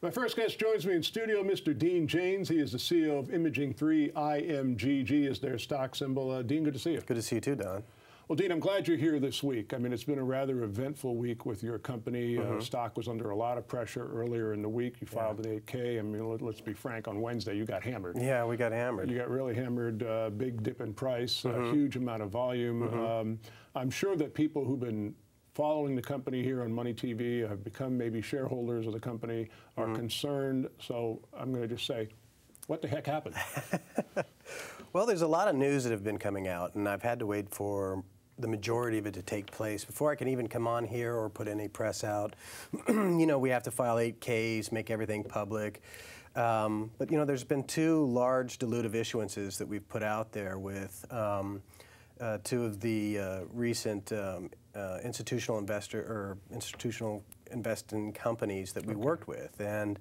My first guest joins me in studio, Mr. Dean Janes. He is the CEO of Imaging3. IMGG is their stock symbol. Dean, good to see you. Good to see you too, Don. Well, Dean, I'm glad you're here this week. I mean, it's been a rather eventful week with your company. Stock was under a lot of pressure earlier in the week. You filed an 8K. I mean, let's be frank, on Wednesday you got hammered. Yeah, we got hammered. You got really hammered, big dip in price, a huge amount of volume. I'm sure that people who've been following the company here on MoneyTV, have become maybe shareholders of the company, are concerned. So I'm going to just say, what the heck happened? Well, there's a lot of news that have been coming out, and I've had to wait for the majority of it to take place before I can even come on here or put any press out. You know, we have to file 8Ks, make everything public. But, you know, there's been two large dilutive issuances that we've put out there with two of the recent institutional investing companies that we worked with. And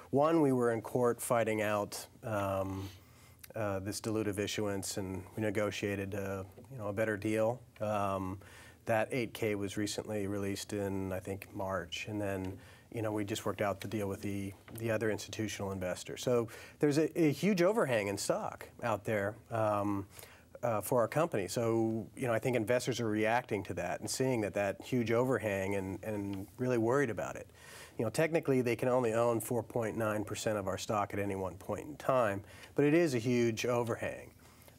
one, we were in court fighting out this dilutive issuance, and we negotiated you know, a better deal. That 8K was recently released in, I think, March, and then you know, we just worked out the deal with the other institutional investor. So there's a huge overhang in stock out there for our company. So, you know, I think investors are reacting to that and seeing that huge overhang and really worried about it. You know, technically they can only own 4.9% of our stock at any one point in time, but it is a huge overhang.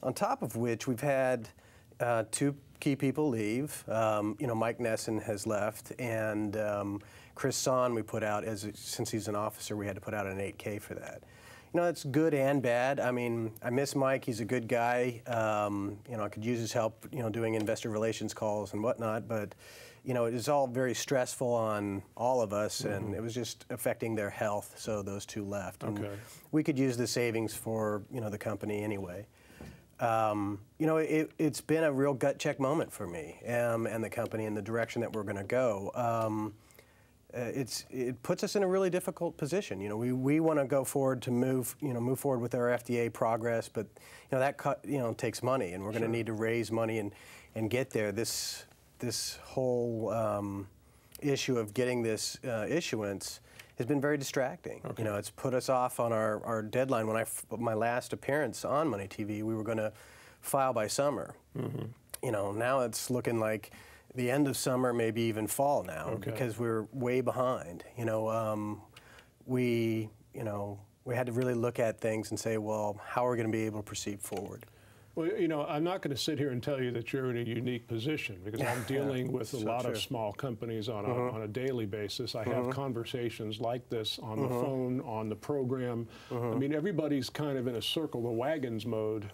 On top of which, we've had two key people leave. You know, Mike Nesson has left, and Chris Son we put out, since he's an officer, we had to put out an 8K for that. You know, it's good and bad. I mean, I miss Mike. He's a good guy. You know, I could use his help, you know, doing investor relations calls and whatnot, but, you know, it was all very stressful on all of us, and it was just affecting their health, so those two left. And we could use the savings for, you know, the company anyway. You know, it's been a real gut check moment for me and the company and the direction that we're going to go. It puts us in a really difficult position. You know, we want to go forward to move forward with our FDA progress, but you know that takes money, and we're going to need to raise money and get there. This whole issue of getting this issuance has been very distracting. You know, it's put us off on our deadline. When my last appearance on MoneyTV, we were going to file by summer. You know, now it's looking like the end of summer, maybe even fall now, because we're way behind. You know, we had to really look at things and say, well, how are we going to be able to proceed forward? Well, you know, I'm not going to sit here and tell you that you're in a unique position, because I'm dealing with a lot of small companies on a daily basis. I have conversations like this on the phone, on the program. I mean, everybody's kind of in a circle the wagons mode,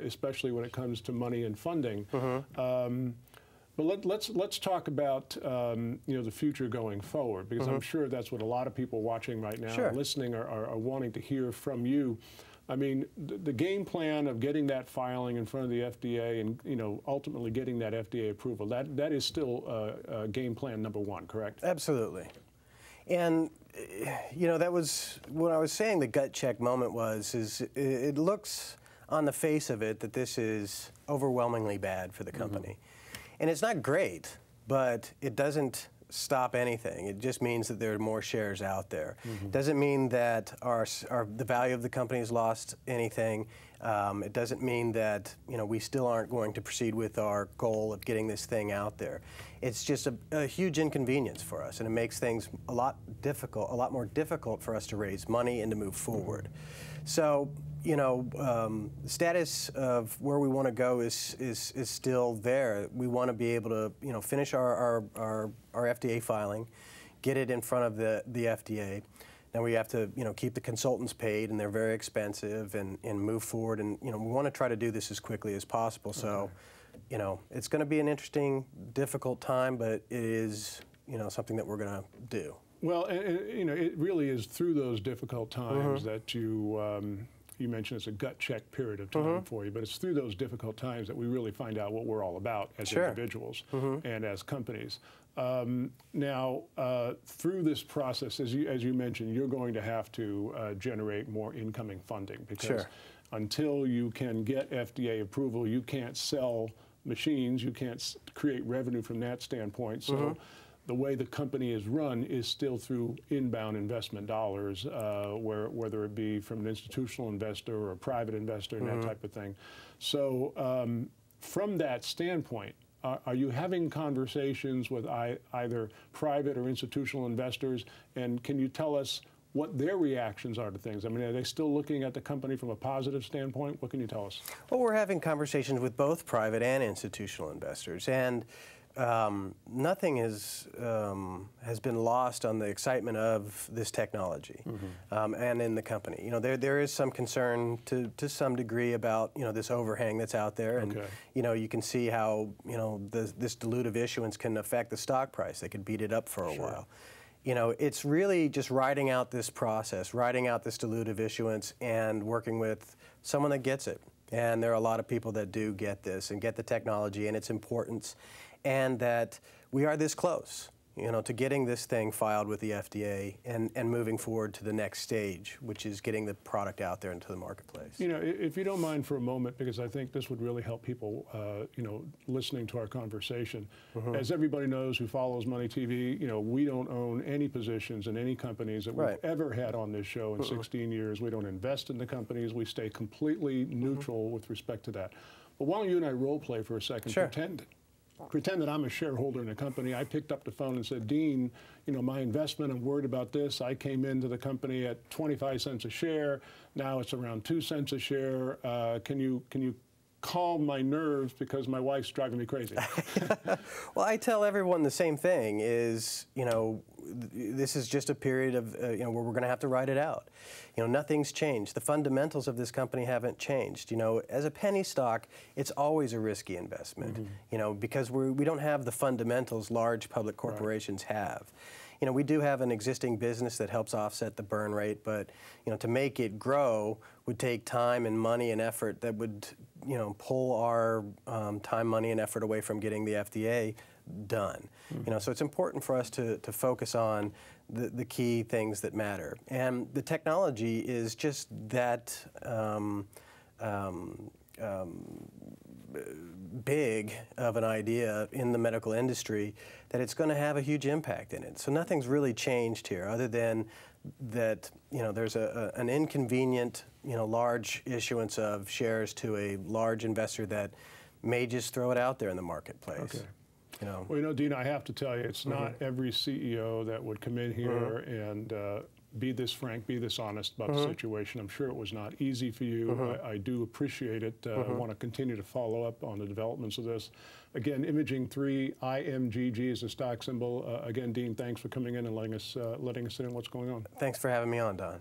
especially when it comes to money and funding. But let's talk about you know, the future going forward, because I'm sure that's what a lot of people watching right now and listening are wanting to hear from you. I mean, the game plan of getting that filing in front of the FDA and, you know, ultimately getting that FDA approval, that is still game plan number one, correct? Absolutely. And, you know, that was what I was saying. The gut check moment is it looks on the face of it that this is overwhelmingly bad for the company. And it's not great, but it doesn't stop anything. It just means that there are more shares out there. It doesn't mean that the value of the company has lost anything. It doesn't mean that, you know, we still aren't going to proceed with our goal of getting this thing out there. It's just a huge inconvenience for us, and it makes things a lot more difficult for us to raise money and to move forward. So, you know, the status of where we want to go is still there. We want to be able to, you know, finish our FDA filing, get it in front of the FDA. Now we have to, you know, keep the consultants paid, and they're very expensive, and move forward. And you know, we want to try to do this as quickly as possible. So, you know, it's going to be an interesting, difficult time, but it is, you know, something that we're going to do. Well, and you know, it really is through those difficult times that you mentioned it's a gut check period of time for you, but it's through those difficult times that we really find out what we're all about as individuals and as companies. Now, through this process, as you mentioned, you're going to have to generate more incoming funding, because until you can get FDA approval, you can't sell machines, you can't create revenue from that standpoint. So the way the company is run is still through inbound investment dollars, whether it be from an institutional investor or a private investor and that type of thing. So from that standpoint, are you having conversations with either private or institutional investors, and can you tell us what their reactions are to things? I mean, are they still looking at the company from a positive standpoint? What can you tell us? Well, we're having conversations with both private and institutional investors, and nothing has been lost on the excitement of this technology and in the company. You know, there is some concern to some degree about, you know, this overhang that's out there, and you know, you can see how, you know, this dilutive issuance can affect the stock price. They could beat it up for a while. You know, it's really just riding out this process, riding out this dilutive issuance, and working with someone that gets it. And there are a lot of people that do get this and get the technology and its importance, and that we are this close, you know, to getting this thing filed with the FDA and moving forward to the next stage, which is getting the product out there into the marketplace. You know, if you don't mind for a moment, because I think this would really help people, you know, listening to our conversation. As everybody knows who follows MoneyTV, you know, we don't own any positions in any companies that we've ever had on this show in 16 years. We don't invest in the companies. We stay completely neutral with respect to that. But why don't you and I role play for a second? Pretend that I'm a shareholder in a company. I picked up the phone and said, Dean, you know, my investment, I'm worried about this. I came into the company at 25 cents a share. Now it's around 2 cents a share. Can you calm my nerves because my wife's driving me crazy? Well, I tell everyone the same thing is, you know, this is just a period of, you know, where we're going to have to ride it out. You know, nothing's changed. The fundamentals of this company haven't changed. You know, as a penny stock, it's always a risky investment, you know, because we don't have the fundamentals large public corporations have. You know, we do have an existing business that helps offset the burn rate, but, you know, to make it grow would take time and money and effort that would, you know, pull our time, money, and effort away from getting the FDA done. You know, so it's important for us to focus on the key things that matter. And the technology is just that big of an idea in the medical industry that it's going to have a huge impact in it. So nothing's really changed here other than that, you know, there's an inconvenient, you know, large issuance of shares to a large investor that may just throw it out there in the marketplace. You know. Well, you know, Dean, I have to tell you, it's not every CEO that would come in here and be this frank, be this honest about the situation. I'm sure it was not easy for you. I do appreciate it. I want to continue to follow up on the developments of this. Again, Imaging3, IMGG is the stock symbol. Again, Dean, thanks for coming in and letting us in on what's going on. Thanks for having me on, Don.